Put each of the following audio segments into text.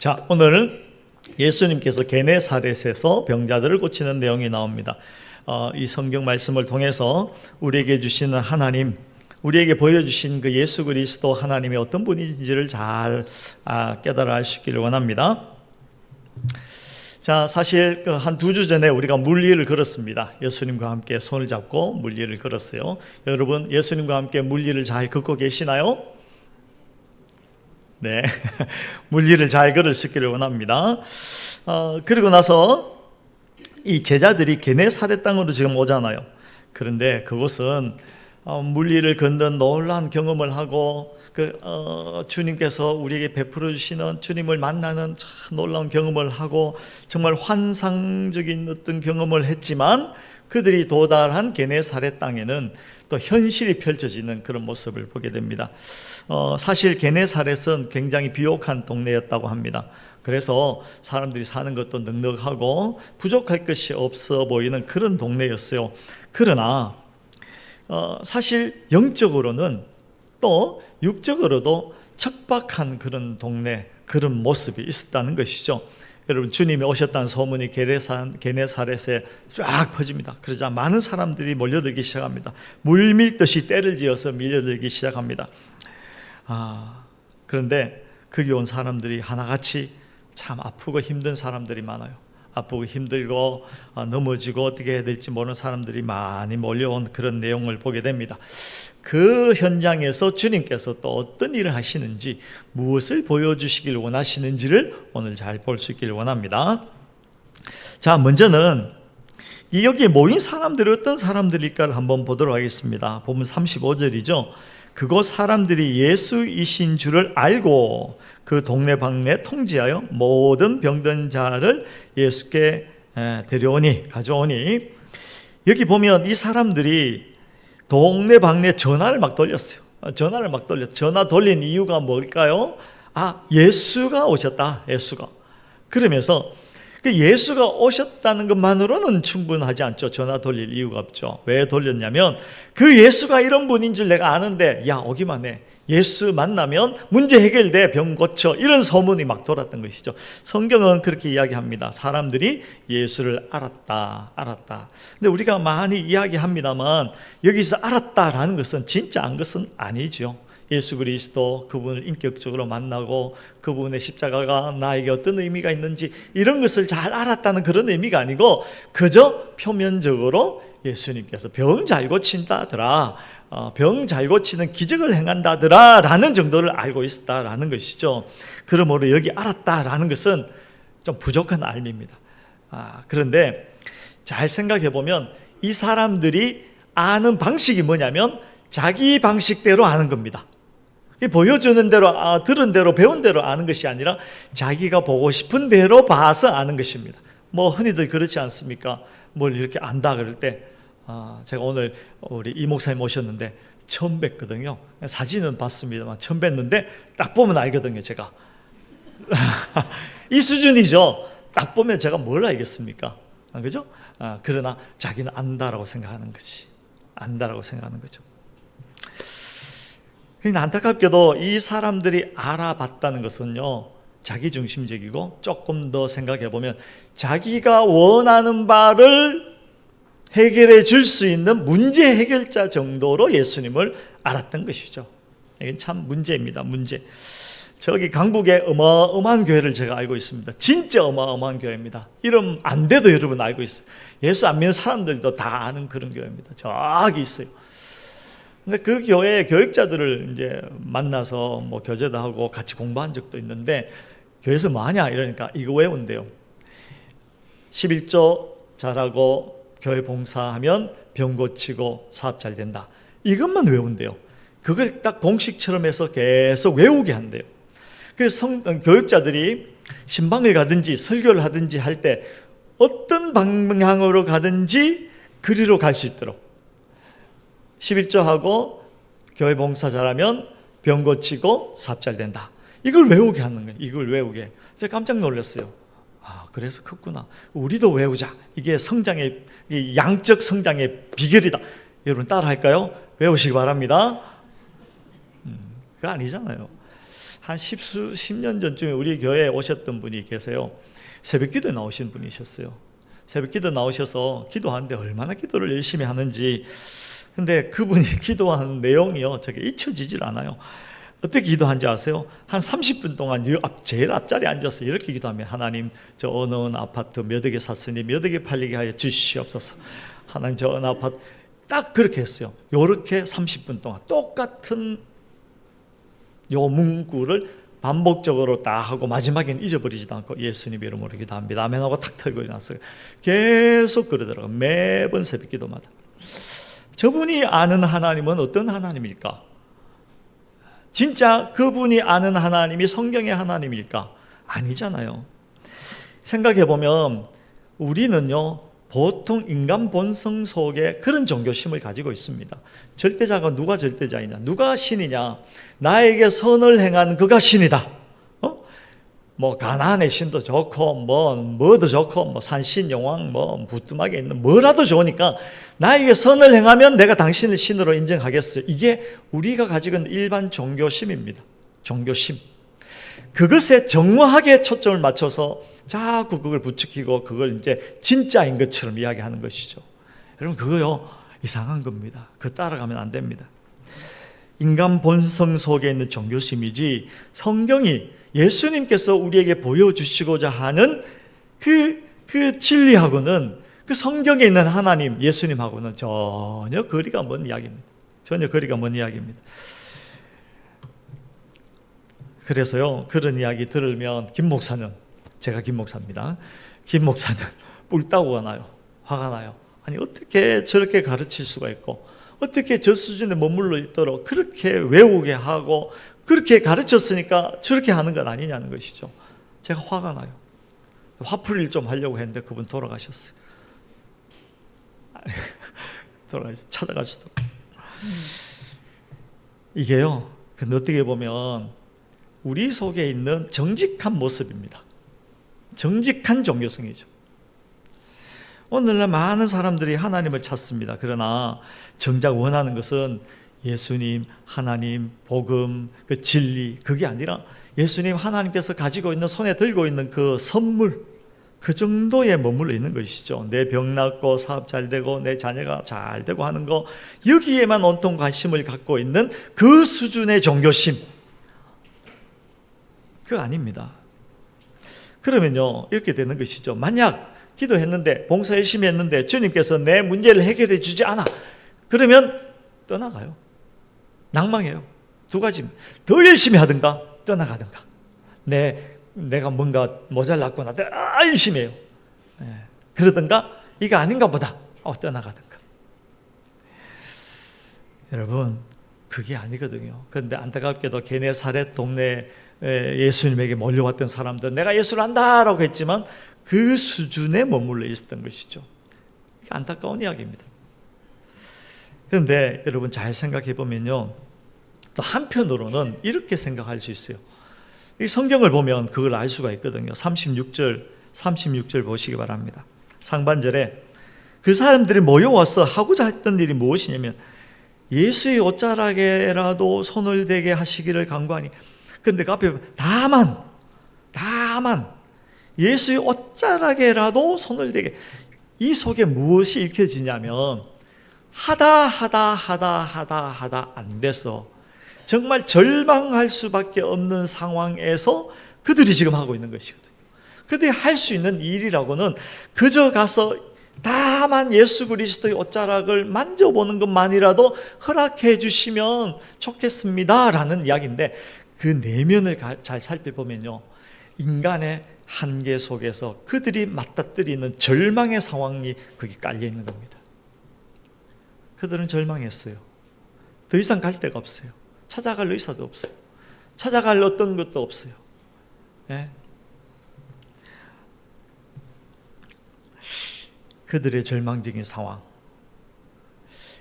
자, 오늘 예수님께서 게네사렛에서 병자들을 고치는 내용이 나옵니다. 이 성경 말씀을 통해서 우리에게 주시는 하나님, 우리에게 보여주신 그 예수 그리스도 하나님이 어떤 분인지를 잘 깨달아 알 수 있기를 원합니다. 자, 사실 한 2주 전에 우리가 물리를 걸었습니다. 예수님과 함께 손을 잡고 물리를 걸었어요. 여러분, 예수님과 함께 물리를 잘 걷고 계시나요? 네, 물리를 잘 걸을 수 있기를 원합니다. 그리고 나서 이 제자들이 게네사렛 땅으로 지금 오잖아요. 그런데 그곳은 물리를 걷는 놀라운 경험을 하고 주님께서 우리에게 베풀어 주시는 주님을 만나는 참 놀라운 경험을 하고 정말 환상적인 어떤 경험을 했지만 그들이 도달한 게네사렛 땅에는 또 현실이 펼쳐지는 그런 모습을 보게 됩니다. 사실 게네사렛은 굉장히 비옥한 동네였다고 합니다. 그래서 사람들이 사는 것도 넉넉하고 부족할 것이 없어 보이는 그런 동네였어요. 그러나 사실 영적으로는 또 육적으로도 척박한 그런 동네, 그런 모습이 있었다는 것이죠. 여러분, 주님이 오셨다는 소문이 게네사렛에 쫙 퍼집니다. 그러자 많은 사람들이 몰려들기 시작합니다. 물밀듯이 떼를 지어서 밀려들기 시작합니다. 그런데 거기 온 사람들이 하나같이 참 아프고 힘든 사람들이 많아요. 아프고 힘들고 넘어지고 어떻게 해야 될지 모르는 사람들이 많이 몰려온 그런 내용을 보게 됩니다. 그 현장에서 주님께서 또 어떤 일을 하시는지, 무엇을 보여주시길 원하시는지를 오늘 잘 볼 수 있기를 원합니다. 자, 먼저는 여기에 모인 사람들이 어떤 사람들일까를 한번 보도록 하겠습니다. 보면 35절이죠. 그곳 사람들이 예수이신 줄을 알고 그 동네방네 통지하여 모든 병든 자를 예수께 가져오니, 여기 보면 이 사람들이 동네방네 전화를 막 돌렸어요. 전화 돌린 이유가 뭘까요? 예수가 오셨다. 예수가. 그러면서 예수가 오셨다는 것만으로는 충분하지 않죠. 전화 돌릴 이유가 없죠. 왜 돌렸냐면 그 예수가 이런 분인 줄 내가 아는데 오기만 해. 예수 만나면 문제 해결돼, 병 고쳐, 이런 소문이 막 돌았던 것이죠. 성경은 그렇게 이야기합니다. 사람들이 예수를 알았다. 근데 우리가 많이 이야기합니다만 여기서 알았다라는 것은 진짜 안 것은 아니죠. 예수 그리스도, 그분을 인격적으로 만나고 그분의 십자가가 나에게 어떤 의미가 있는지 이런 것을 잘 알았다는 그런 의미가 아니고 그저 표면적으로 예수님께서 병 잘 고친다더라, 병 잘 고치는 기적을 행한다더라 라는 정도를 알고 있었다라는 것이죠. 그러므로 여기 알았다라는 것은 좀 부족한 알미입니다. 그런데 잘 생각해 보면 이 사람들이 아는 방식이 뭐냐면 자기 방식대로 아는 겁니다. 보여주는 대로, 들은 대로, 배운 대로 아는 것이 아니라 자기가 보고 싶은 대로 봐서 아는 것입니다. 흔히들 그렇지 않습니까? 뭘 이렇게 안다 그럴 때, 제가 오늘 우리 이 목사님 오셨는데 처음 뵀거든요. 사진은 봤습니다만 처음 뵀는데 딱 보면 알거든요, 제가. 이 수준이죠. 딱 보면 제가 뭘 알겠습니까? 그죠? 그러나 자기는 안다라고 생각하는 거지. 안다라고 생각하는 거죠. 안타깝게도 이 사람들이 알아봤다는 것은요, 자기중심적이고 조금 더 생각해보면 자기가 원하는 바를 해결해 줄 수 있는 문제 해결자 정도로 예수님을 알았던 것이죠. 이건 참 문제입니다. 문제. 저기 강북에 어마어마한 교회를 제가 알고 있습니다. 진짜 어마어마한 교회입니다. 이름 안 돼도 여러분 알고 있어요. 예수 안 믿는 사람들도 다 아는 그런 교회입니다. 저기 있어요. 근데 그 교회 교육자들을 이제 만나서 교제도 하고 같이 공부한 적도 있는데, 교회에서 뭐하냐 이러니까 이거 외운대요. 11조 잘하고 교회 봉사하면 병 고치고 사업 잘 된다. 이것만 외운대요. 그걸 딱 공식처럼 해서 계속 외우게 한대요. 그래서 교육자들이 신방을 가든지 설교를 하든지 할 때 어떤 방향으로 가든지 그리로 갈 수 있도록 11조하고 교회 봉사 잘하면 병 고치고 사업 잘 된다. 이걸 외우게 하는 거예요. 이걸 외우게. 제가 깜짝 놀랐어요. 그래서 컸구나. 우리도 외우자. 이게 성장의, 양적 성장의 비결이다. 여러분 따라 할까요? 외우시기 바랍니다. 그거 아니잖아요. 한 10년 전쯤에 우리 교회에 오셨던 분이 계세요. 새벽 기도에 나오신 분이셨어요. 새벽 기도 나오셔서 기도하는데 얼마나 기도를 열심히 하는지. 근데 그분이 기도하는 내용이요, 저게 잊혀지질 않아요. 어떻게 기도한지 아세요? 한 30분 동안 제일 앞자리에 앉아서 이렇게 기도하면, 하나님, 저 어느 아파트 몇 억에 샀으니 몇 억에 팔리게 하여 주시옵소서. 하나님, 저 어느 아파트, 딱 그렇게 했어요. 요렇게 30분 동안 똑같은 요 문구를 반복적으로 딱 하고 마지막에는 잊어버리지도 않고 예수님 이름으로 기도합니다, 아멘 하고 탁 털고 일어났어요. 계속 그러더라고요. 매번 새벽 기도마다. 저분이 아는 하나님은 어떤 하나님일까? 진짜 그분이 아는 하나님이 성경의 하나님일까? 아니잖아요. 생각해보면 우리는요, 보통 인간 본성 속에 그런 종교심을 가지고 있습니다. 절대자가 누가 절대자이냐? 누가 신이냐? 나에게 선을 행한 그가 신이다. 뭐 가나안의 신도 좋고 뭐도 좋고 뭐 산신 용왕 뭐 부뚜막에 있는 뭐라도 좋으니까 나에게 선을 행하면 내가 당신을 신으로 인정하겠어요. 이게 우리가 가지고 있는 일반 종교심입니다. 종교심. 그것에 정확하게 초점을 맞춰서 자꾸 그걸 부추기고 그걸 이제 진짜인 것처럼 이야기하는 것이죠. 여러분, 그거요, 이상한 겁니다. 그거 따라가면 안 됩니다. 인간 본성 속에 있는 종교심이지, 성경이 예수님께서 우리에게 보여주시고자 하는 그 진리하고는, 그 성경에 있는 하나님, 예수님하고는 전혀 거리가 먼 이야기입니다. 전혀 거리가 먼 이야기입니다. 그래서요, 그런 이야기 들으면 김 목사는, 제가 김 목사입니다. 김 목사는 뿔따구가 나요. 화가 나요. 아니, 어떻게 저렇게 가르칠 수가 있고, 어떻게 저 수준에 머물러 있도록 그렇게 외우게 하고 그렇게 가르쳤으니까 저렇게 하는 건 아니냐는 것이죠. 제가 화가 나요. 화풀이를 좀 하려고 했는데 그분 돌아가셨어요. 찾아가시더라고요. 이게요, 근데 어떻게 보면 우리 속에 있는 정직한 모습입니다. 정직한 종교성이죠. 오늘날 많은 사람들이 하나님을 찾습니다. 그러나 정작 원하는 것은 예수님, 하나님, 복음, 그 진리, 그게 아니라 예수님, 하나님께서 가지고 있는, 손에 들고 있는 그 선물, 그 정도에 머물러 있는 것이죠. 내 병 낫고 사업 잘 되고 내 자녀가 잘 되고 하는 거, 여기에만 온통 관심을 갖고 있는 그 수준의 종교심, 그거 아닙니다. 그러면요, 이렇게 되는 것이죠. 만약 기도했는데, 봉사 열심히 했는데 주님께서 내 문제를 해결해 주지 않아, 그러면 떠나가요. 낭망해요. 두 가지입니다. 더 열심히 하든가 떠나가든가. 내가 뭔가 모자랐구나, 더 열심히 해요. 그러든가 이거 아닌가 보다, 떠나가든가. 여러분, 그게 아니거든요. 그런데 안타깝게도 게네사렛 동네 예수님에게 몰려왔던 사람들, 내가 예수를 안다라고 했지만 그 수준에 머물러 있었던 것이죠. 이게 안타까운 이야기입니다. 그런데 여러분, 잘 생각해 보면요, 또 한편으로는 이렇게 생각할 수 있어요. 이 성경을 보면 그걸 알 수가 있거든요. 36절 보시기 바랍니다. 상반절에 그 사람들이 모여와서 하고자 했던 일이 무엇이냐면, 예수의 옷자락에라도 손을 대게 하시기를 간구하니. 근데 그 앞에 다만 예수의 옷자락에라도 손을 대게, 이 속에 무엇이 읽혀지냐면 하다 안 돼서 정말 절망할 수밖에 없는 상황에서 그들이 지금 하고 있는 것이거든요. 그들이 할 수 있는 일이라고는 그저 가서 다만 예수 그리스도의 옷자락을 만져보는 것만이라도 허락해 주시면 좋겠습니다 라는 이야기인데, 그 내면을 잘 살펴보면요, 인간의 한계 속에서 그들이 맞닥뜨리는 절망의 상황이 거기 깔려 있는 겁니다. 그들은 절망했어요. 더 이상 갈 데가 없어요. 찾아갈 의사도 없어요. 찾아갈 어떤 것도 없어요. 그들의 절망적인 상황.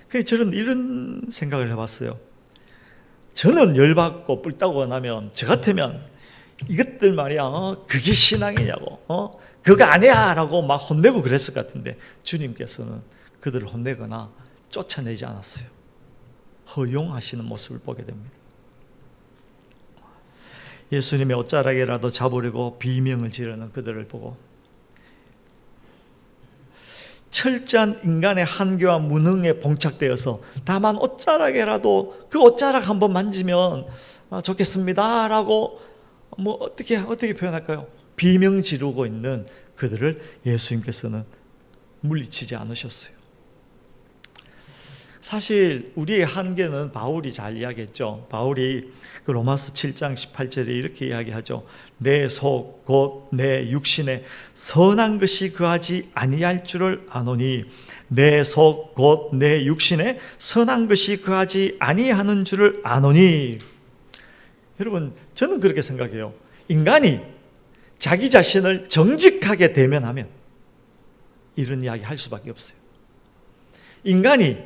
그래서 저는 이런 생각을 해봤어요. 저는 열받고 뿔따구가 나면, 저 같으면 이것들 말이야, 그게 신앙이냐고, 그거 아니야 라고 막 혼내고 그랬을 것 같은데, 주님께서는 그들을 혼내거나 쫓아내지 않았어요. 허용하시는 모습을 보게 됩니다. 예수님의 옷자락이라도 잡으려고 비명을 지르는 그들을 보고 철저한 인간의 한계와 무능에 봉착되어서 다만 옷자락이라도 그 옷자락 한번 만지면 좋겠습니다 라고 어떻게 표현할까요? 비명 지르고 있는 그들을 예수님께서는 물리치지 않으셨어요. 사실 우리의 한계는 바울이 잘 이야기했죠. 바울이 그 로마서 7장 18절에 이렇게 이야기하죠. 내 속 곧 내 육신에 선한 것이 거하지 아니할 줄을 아노니 내 속 곧 내 육신에 선한 것이 거하지 아니하는 줄을 아노니. 여러분, 저는 그렇게 생각해요. 인간이 자기 자신을 정직하게 대면하면 이런 이야기 할 수밖에 없어요. 인간이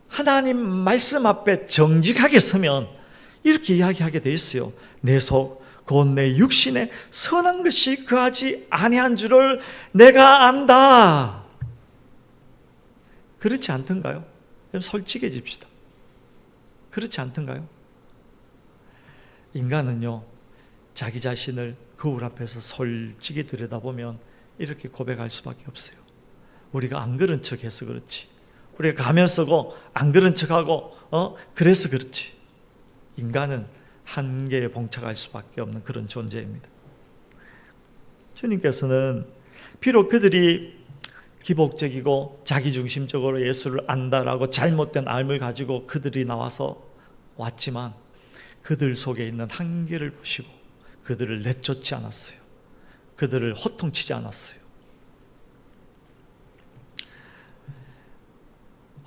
하나님 말씀 앞에 정직하게 서면 이렇게 이야기하게 돼 있어요. 내 속 곧 내 육신에 선한 것이 거하지 아니한 줄을 내가 안다. 그렇지 않던가요? 솔직해집시다. 그렇지 않던가요? 인간은요, 자기 자신을 거울 앞에서 솔직히 들여다보면 이렇게 고백할 수밖에 없어요. 우리가 안 그런 척해서 그렇지, 우리가 가면 쓰고 안 그런 척하고 그래서 그렇지. 인간은 한계에 봉착할 수밖에 없는 그런 존재입니다. 주님께서는 비록 그들이 기복적이고 자기중심적으로 예수를 안다라고 잘못된 알을 가지고 그들이 나와서 왔지만 그들 속에 있는 한계를 보시고 그들을 내쫓지 않았어요. 그들을 호통치지 않았어요.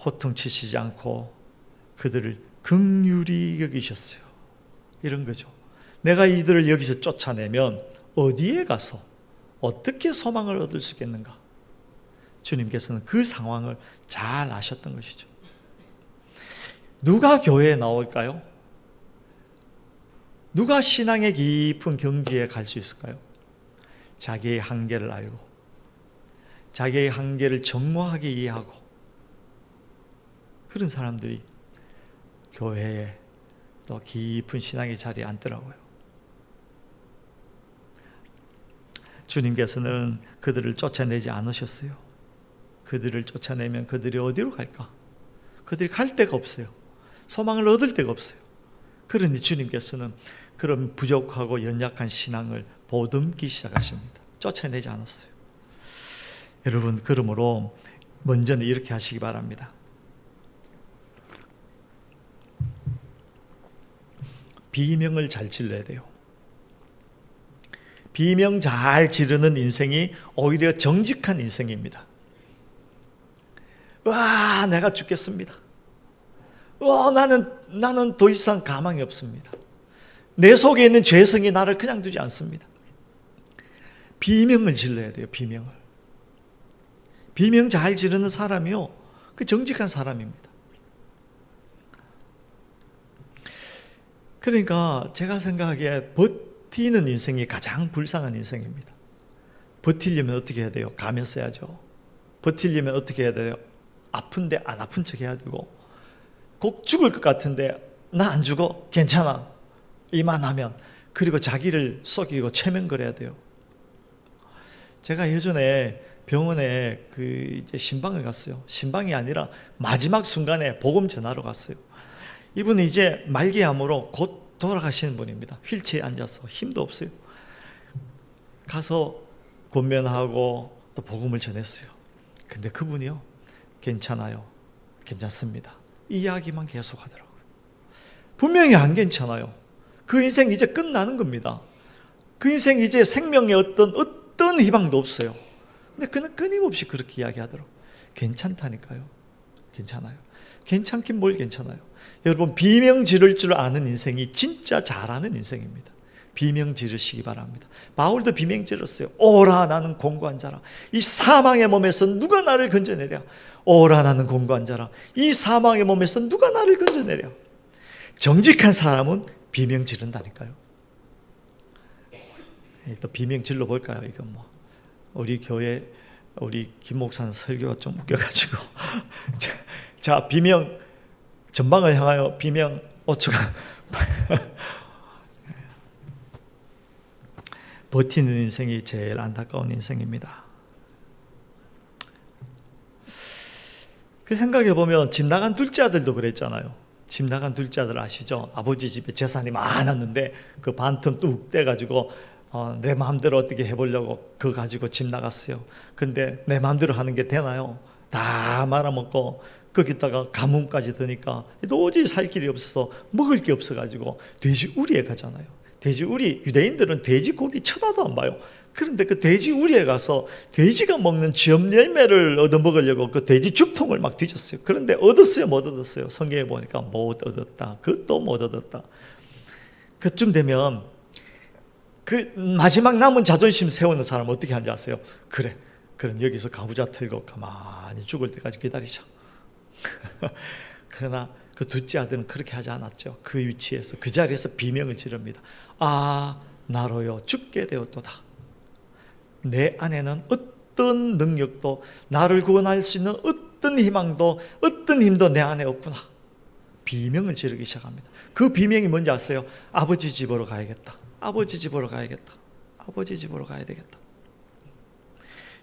호통치시지 않고 그들을 긍휼히 여기셨어요. 이런 거죠. 내가 이들을 여기서 쫓아내면 어디에 가서 어떻게 소망을 얻을 수 있겠는가? 주님께서는 그 상황을 잘 아셨던 것이죠. 누가 교회에 나올까요? 누가 신앙의 깊은 경지에 갈 수 있을까요? 자기의 한계를 알고 자기의 한계를 정확하게 이해하고 그런 사람들이 교회에 또 깊은 신앙의 자리에 앉더라고요. 주님께서는 그들을 쫓아내지 않으셨어요. 그들을 쫓아내면 그들이 어디로 갈까? 그들이 갈 데가 없어요. 소망을 얻을 데가 없어요. 그러니 주님께서는 그런 부족하고 연약한 신앙을 보듬기 시작하십니다. 쫓아내지 않았어요. 여러분, 그러므로 먼저는 이렇게 하시기 바랍니다. 비명을 잘 질러야 돼요. 비명 잘 지르는 인생이 오히려 정직한 인생입니다. 와, 내가 죽겠습니다. 나는 더 이상 가망이 없습니다. 내 속에 있는 죄성이 나를 그냥 두지 않습니다. 비명을 질러야 돼요. 비명 잘 지르는 사람이요, 그 정직한 사람입니다. 그러니까 제가 생각하기에 버티는 인생이 가장 불쌍한 인생입니다. 버티려면 어떻게 해야 돼요? 가면 써야죠. 버티려면 어떻게 해야 돼요? 아픈데 안 아픈 척 해야 되고, 꼭 죽을 것 같은데 나 안 죽어, 괜찮아, 이만하면, 그리고 자기를 속이고 체면거려야 돼요. 제가 예전에 병원에 이제 신방을 갔어요. 신방이 아니라 마지막 순간에 복음 전하러 갔어요. 이분은 이제 말기암으로 곧 돌아가시는 분입니다. 휠체어에 앉아서 힘도 없어요. 가서 권면하고 또 복음을 전했어요. 근데 그분이요, 괜찮아요, 괜찮습니다, 이 이야기만 계속 하더라고요. 분명히 안 괜찮아요. 그 인생 이제 끝나는 겁니다. 그 인생 이제 생명의 어떤 희망도 없어요. 근데 그는 끊임없이 그렇게 이야기하더라고요. 괜찮다니까요. 괜찮아요. 괜찮긴 뭘 괜찮아요. 여러분, 비명 지를 줄 아는 인생이 진짜 잘하는 인생입니다. 비명 지르시기 바랍니다. 바울도 비명 질렀어요. 오라, 나는 공고한 자라. 이 사망의 몸에서 누가 나를 건져내랴. 오라, 나는 공고한 자라. 이 사망의 몸에서 누가 나를 건져내랴. 정직한 사람은 비명 지른다니까요. 또 비명 질러 볼까요? 이건 우리 교회 우리 김 목사는 설교가 좀 웃겨가지고 자, 비명 전방을 향하여 비명 5초간 버티는 인생이 제일 안타까운 인생입니다. 그 생각해 보면 집 나간 둘째 아들도 그랬잖아요. 집 나간 둘째 아들 아시죠? 아버지 집에 재산이 많았는데 그 반틈 뚝 떼가지고 내 마음대로 어떻게 해보려고 그거 가지고 집 나갔어요. 근데 내 마음대로 하는 게 되나요? 다 말아먹고 거기다가 가뭄까지 드니까 도저히 살 길이 없어서 먹을 게 없어가지고 돼지 우리에 가잖아요. 돼지 우리, 유대인들은 돼지 고기 쳐다도 안 봐요. 그런데 그 돼지 우리에 가서 돼지가 먹는 쥐엄 열매를 얻어먹으려고 그 돼지 죽통을 막 뒤졌어요. 그런데 얻었어요, 못 얻었어요? 성경에 보니까 못 얻었다. 그것도 못 얻었다. 그쯤 되면 그 마지막 남은 자존심 세우는 사람 어떻게 하는지 아세요? 그래, 그럼 여기서 가부좌 털고 가만히 죽을 때까지 기다리자. 그러나 그 둘째 아들은 그렇게 하지 않았죠. 그 위치에서, 그 자리에서 비명을 지릅니다. 아, 나로요 죽게 되었도다. 내 안에는 어떤 능력도, 나를 구원할 수 있는 어떤 희망도, 어떤 힘도 내 안에 없구나. 비명을 지르기 시작합니다. 그 비명이 뭔지 아세요? 아버지 집으로 가야겠다. 아버지 집으로 가야겠다. 아버지 집으로 가야 되겠다.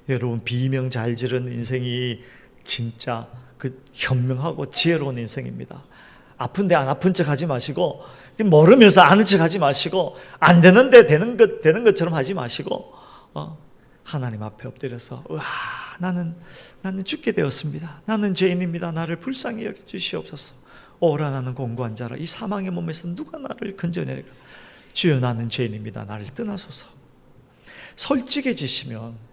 여러분, 비명 잘 지르는 인생이 진짜 그 현명하고 지혜로운 인생입니다. 아픈데 안 아픈 척 하지 마시고, 모르면서 아는 척 하지 마시고, 안 되는데 되는 것처럼 하지 마시고, 하나님 앞에 엎드려서, 와, 나는 죽게 되었습니다. 나는 죄인입니다. 나를 불쌍히 여겨주시옵소서. 오라, 나는 공고한 자라. 이 사망의 몸에서 누가 나를 건져내리까? 주여, 나는 죄인입니다. 나를 떠나소서. 솔직해지시면,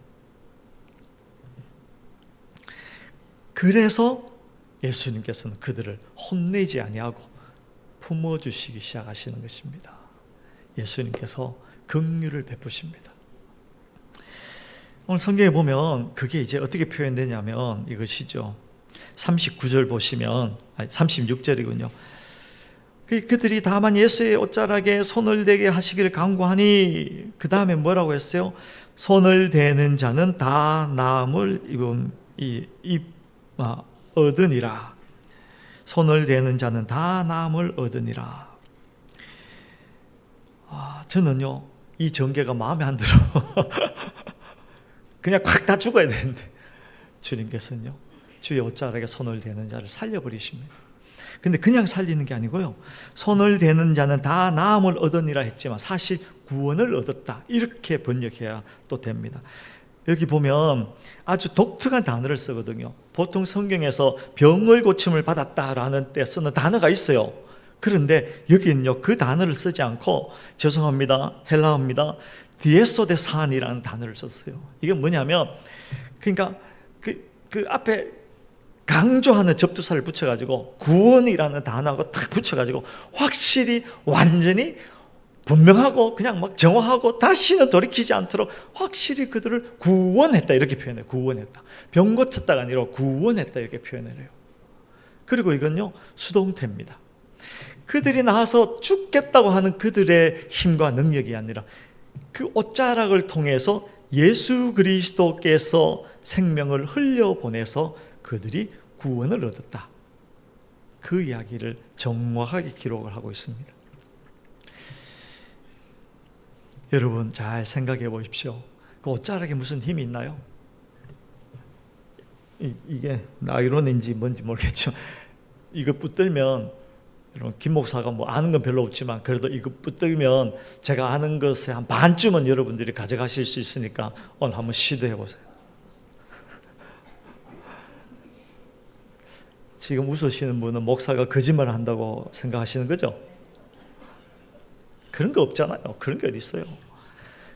그래서 예수님께서는 그들을 혼내지 아니하고 품어주시기 시작하시는 것입니다. 예수님께서 긍휼을 베푸십니다. 오늘 성경에 보면 그게 이제 어떻게 표현되냐면 이것이죠. 39절 보시면, 36절이군요. 그들이 다만 예수의 옷자락에 손을 대게 하시기를 간구하니, 그 다음에 뭐라고 했어요? 손을 대는 자는 다 나음을 얻으니라. 손을 대는 자는 다 나음을 얻으니라. 저는요, 이 전개가 마음에 안 들어. 그냥 콱 다 죽어야 되는데, 주님께서는요, 주의 옷자락에 손을 대는 자를 살려버리십니다. 근데 그냥 살리는 게 아니고요, 손을 대는 자는 다 나음을 얻으니라 했지만 사실 구원을 얻었다, 이렇게 번역해야 또 됩니다. 여기 보면 아주 독특한 단어를 쓰거든요. 보통 성경에서 병을 고침을 받았다라는 때 쓰는 단어가 있어요. 그런데 여기는요, 그 단어를 쓰지 않고, 죄송합니다, 헬라어입니다, 디에소데산이라는 단어를 썼어요. 이게 뭐냐면, 그러니까 그 앞에 강조하는 접두사를 붙여가지고 구원이라는 단어하고 딱 붙여가지고 확실히 완전히 분명하고 그냥 막 정화하고 다시는 돌이키지 않도록 확실히 그들을 구원했다, 이렇게 표현해요. 구원했다. 병 고쳤다가 아니라 구원했다, 이렇게 표현을 해요. 그리고 이건요, 수동태입니다. 그들이 나와서 죽겠다고 하는 그들의 힘과 능력이 아니라 그 옷자락을 통해서 예수 그리스도께서 생명을 흘려보내서 그들이 구원을 얻었다. 그 이야기를 정확하게 기록을 하고 있습니다. 여러분, 잘 생각해 보십시오. 그 옷자락에 무슨 힘이 있나요? 이게 나이론인지 뭔지 모르겠죠. 이거 붙들면, 여러분, 김 목사가 뭐 아는 건 별로 없지만 그래도 이거 붙들면 제가 아는 것의 한 반쯤은 여러분들이 가져가실 수 있으니까 오늘 한번 시도해 보세요. 지금 웃으시는 분은 목사가 거짓말 한다고 생각하시는 거죠? 그런 거 없잖아요. 그런 게 어디 있어요?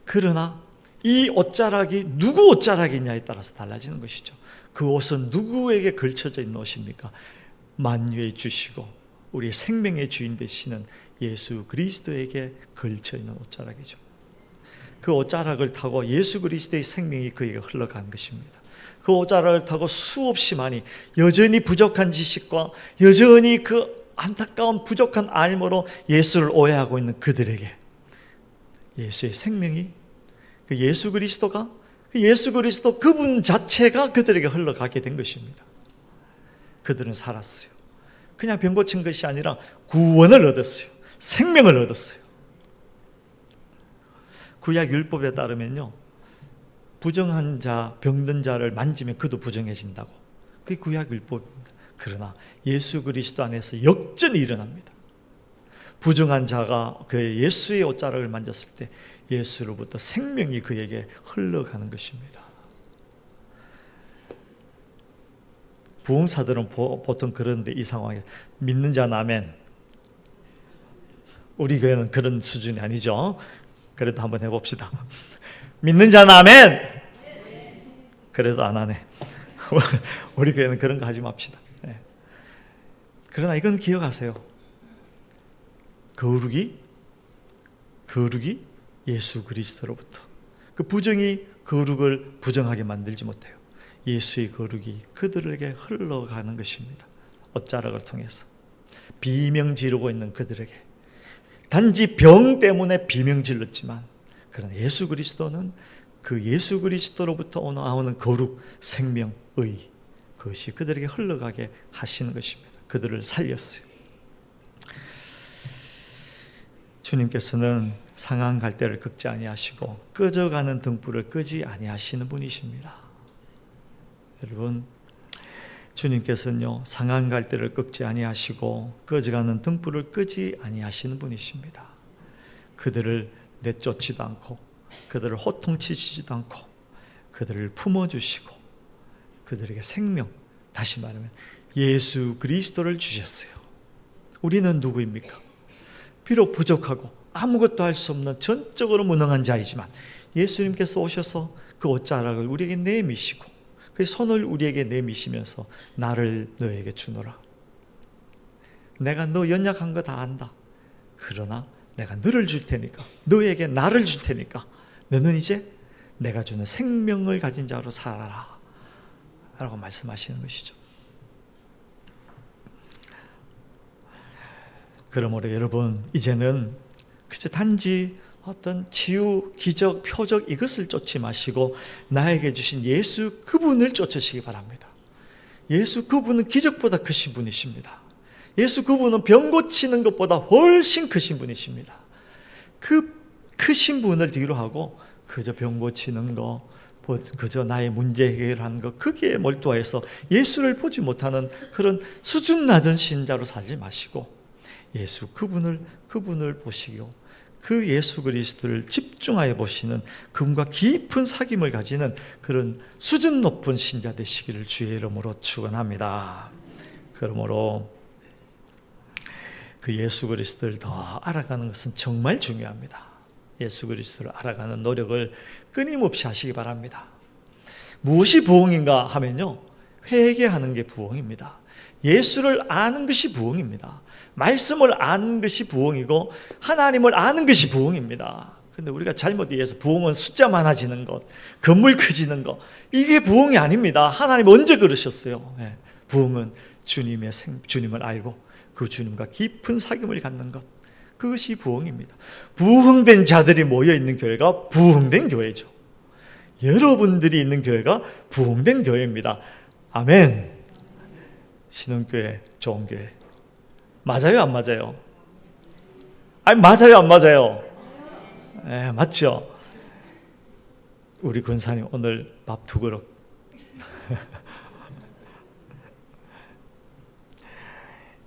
그러나 이 옷자락이 누구 옷자락이냐에 따라서 달라지는 것이죠. 그 옷은 누구에게 걸쳐져 있는 옷입니까? 만유의 주시고 우리 생명의 주인 되시는 예수 그리스도에게 걸쳐 있는 옷자락이죠. 그 옷자락을 타고 예수 그리스도의 생명이 그에게 흘러간 것입니다. 그 옷자락을 타고 수없이 많이 여전히 부족한 지식과 여전히 그 안타까운 부족한 알므로 예수를 오해하고 있는 그들에게 예수의 생명이, 그 예수 그리스도가, 그 예수 그리스도 그분 자체가 그들에게 흘러가게 된 것입니다. 그들은 살았어요. 그냥 병 고친 것이 아니라 구원을 얻었어요. 생명을 얻었어요. 구약 율법에 따르면요, 부정한 자, 병든 자를 만지면 그도 부정해진다고. 그게 구약 율법입니다. 그러나 예수 그리스도 안에서 역전이 일어납니다. 부정한 자가 그 예수의 옷자락을 만졌을 때 예수로부터 생명이 그에게 흘러가는 것입니다. 부흥사들은 보통 그런데 이 상황에 믿는 자는 아멘. 우리 교회는 그런 수준이 아니죠. 그래도 한번 해봅시다. 믿는 자는 아멘. 그래도 안 하네. 우리 교회는 그런 거 하지 맙시다. 그러나 이건 기억하세요. 거룩이 예수 그리스도로부터. 그 부정이 거룩을 부정하게 만들지 못해요. 예수의 거룩이 그들에게 흘러가는 것입니다. 옷자락을 통해서 비명 지르고 있는 그들에게, 단지 병 때문에 비명 질렀지만, 그러나 예수 그리스도는 그 예수 그리스도로부터 나오는 거룩, 생명, 의, 그것이 그들에게 흘러가게 하시는 것입니다. 그들을 살렸어요. 주님께서는 상한 갈대를 꺾지 아니하시고 꺼져가는 등불을 끄지 아니하시는 분이십니다. 여러분, 주님께서는요, 상한 갈대를 꺾지 아니하시고 꺼져가는 등불을 끄지 아니하시는 분이십니다. 그들을 내쫓지도 않고 그들을 호통치시지도 않고 그들을 품어주시고 그들에게 생명, 다시 말하면 예수 그리스도를 주셨어요. 우리는 누구입니까? 비록 부족하고 아무것도 할 수 없는 전적으로 무능한 자이지만 예수님께서 오셔서 그 옷자락을 우리에게 내미시고 그 손을 우리에게 내미시면서 나를 너에게 주노라. 내가 너 연약한 거 다 안다. 그러나 내가 너를 줄 테니까, 너에게 나를 줄 테니까 너는 이제 내가 주는 생명을 가진 자로 살아라 라고 말씀하시는 것이죠. 그러므로 여러분, 이제는 그저 단지 어떤 치유, 기적, 표적 이것을 쫓지 마시고 나에게 주신 예수 그분을 쫓으시기 바랍니다. 예수 그분은 기적보다 크신 분이십니다. 예수 그분은 병 고치는 것보다 훨씬 크신 분이십니다. 그 크신 분을 뒤로 하고 그저 병 고치는 거, 그저 나의 문제 해결하는 것, 거기에 몰두해서 예수를 보지 못하는 그런 수준 낮은 신자로 살지 마시고 예수 그분을 보시고 그 예수 그리스도를 집중하여 보시는 그분과 깊은 사귐을 가지는 그런 수준 높은 신자 되시기를 주의 이름으로 축원합니다. 그러므로 그 예수 그리스도를 더 알아가는 것은 정말 중요합니다. 예수 그리스도를 알아가는 노력을 끊임없이 하시기 바랍니다. 무엇이 부흥인가 하면요, 회개하는 게 부흥입니다. 예수를 아는 것이 부흥입니다. 말씀을 아는 것이 부흥이고 하나님을 아는 것이 부흥입니다. 근데 우리가 잘못 이해해서 부흥은 숫자 많아지는 것, 건물 커지는 것, 이게 부흥이 아닙니다. 하나님 언제 그러셨어요? 부흥은 주님을 알고 그 주님과 깊은 사귐을 갖는 것, 그것이 부흥입니다. 부흥된 자들이 모여 있는 교회가 부흥된 교회죠. 여러분들이 있는 교회가 부흥된 교회입니다. 아멘. 신흥교회, 좋은 교회. 맞아요, 안 맞아요? 아니, 맞아요, 안 맞아요? 네, 맞죠? 우리 권사님 오늘 밥 2그릇.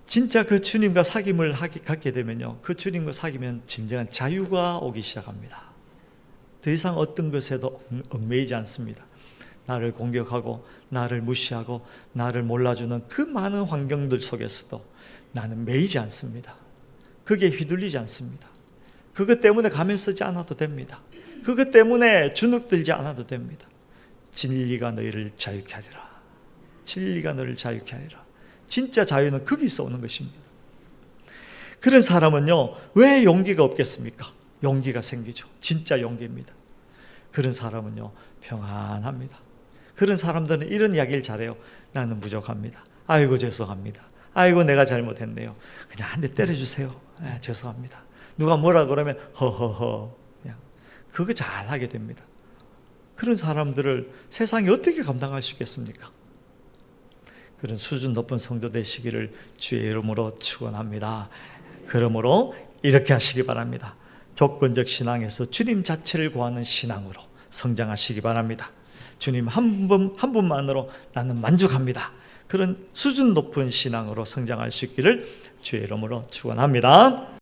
진짜 그 주님과 사귐을 갖게 되면요, 그 주님과 사귀면 진정한 자유가 오기 시작합니다. 더 이상 어떤 것에도 얽매이지 않습니다. 나를 공격하고 나를 무시하고 나를 몰라주는 그 많은 환경들 속에서도 나는 매이지 않습니다. 그게 휘둘리지 않습니다. 그것 때문에 가면 쓰지 않아도 됩니다. 그것 때문에 주눅들지 않아도 됩니다. 진리가 너희를 자유케 하리라. 진리가 너를 자유케 하리라. 진짜 자유는 거기서 오는 것입니다. 그런 사람은요, 왜 용기가 없겠습니까? 용기가 생기죠. 진짜 용기입니다. 그런 사람은요, 평안합니다. 그런 사람들은 이런 이야기를 잘해요. 나는 부족합니다. 아이고 죄송합니다. 아이고 내가 잘못했네요. 그냥 한 대 때려주세요. 죄송합니다. 누가 뭐라 그러면 허허허, 그냥 그거 잘하게 됩니다. 그런 사람들을 세상이 어떻게 감당할 수 있겠습니까? 그런 수준 높은 성도 되시기를 주의 이름으로 축원합니다. 그러므로 이렇게 하시기 바랍니다. 조건적 신앙에서 주님 자체를 구하는 신앙으로 성장하시기 바랍니다. 주님 한 분만으로 나는 만족합니다. 그런 수준 높은 신앙으로 성장할 수 있기를 주의 이름으로 축원합니다.